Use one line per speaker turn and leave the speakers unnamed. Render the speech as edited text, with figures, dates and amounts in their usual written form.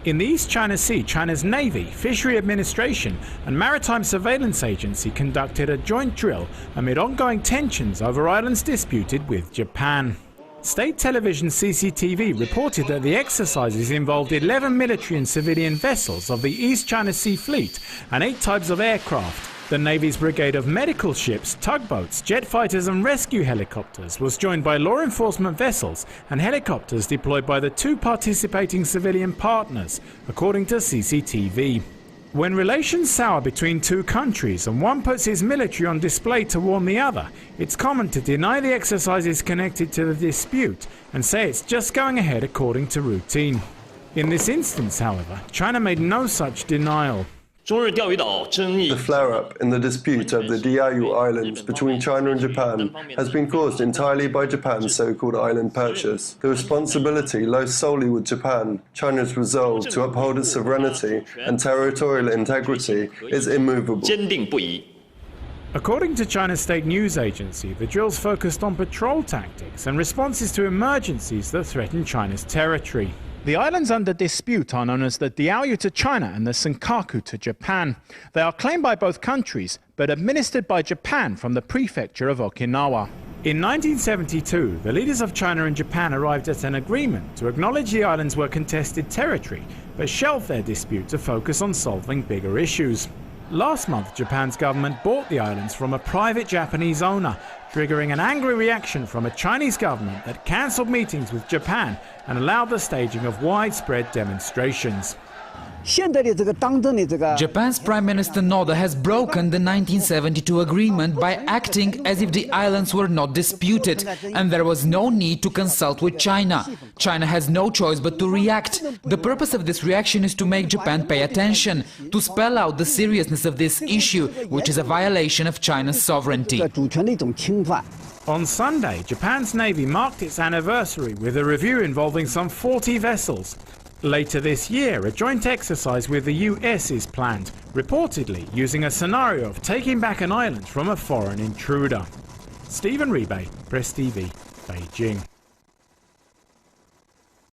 In the East China Sea, China's Navy, Fishery Administration and Maritime Surveillance Agency conducted a joint drill amid ongoing tensions over islands disputed with Japan. State television CCTV reported that the exercises involved 11 military and civilian vessels of the East China Sea Fleet and 8 types of aircraft. The Navy's brigade of medical ships, tugboats, jet fighters and rescue helicopters was joined by law enforcement vessels and helicopters deployed by the 2 participating civilian partners, according to CCTV. When relations sour between 2 countries and one puts his military on display to warn the other, it's common to deny the exercises connected to the dispute and say it's just going ahead according to routine. In this instance, however, China made no such denial.
The flare-up in the dispute over the Diaoyu Islands between China and Japan has been caused entirely by Japan's so-called island purchase. The responsibility lies solely with Japan. China's resolve to uphold its sovereignty and territorial integrity is immovable.
According to China's state news agency, the drills focused on patrol tactics and responses to emergencies that threaten China's territory. The islands under dispute are known as the Diaoyu to China and the Senkaku to Japan. They are claimed by both countries, but administered by Japan from the prefecture of Okinawa. In 1972, the leaders of China and Japan arrived at an agreement to acknowledge the islands were contested territory, but shelved their dispute to focus on solving bigger issues. Last month, Japan's government bought the islands from a private Japanese owner, triggering an angry reaction from a Chinese government that cancelled meetings with Japan and allowed the staging of widespread demonstrations.
Japan's Prime Minister Noda has broken the 1972 agreement by acting as if the islands were not disputed and there was no need to consult with China. China has no choice but to react. The purpose of this reaction is to make Japan pay attention, to spell out the seriousness of this issue, which is a violation of China's sovereignty.
On Sunday, Japan's Navy marked its anniversary with a review involving some 40 vessels. Later this year, a joint exercise with the US is planned, reportedly using a scenario of taking back an island from a foreign intruder. Stephen Rebay, Press TV, Beijing.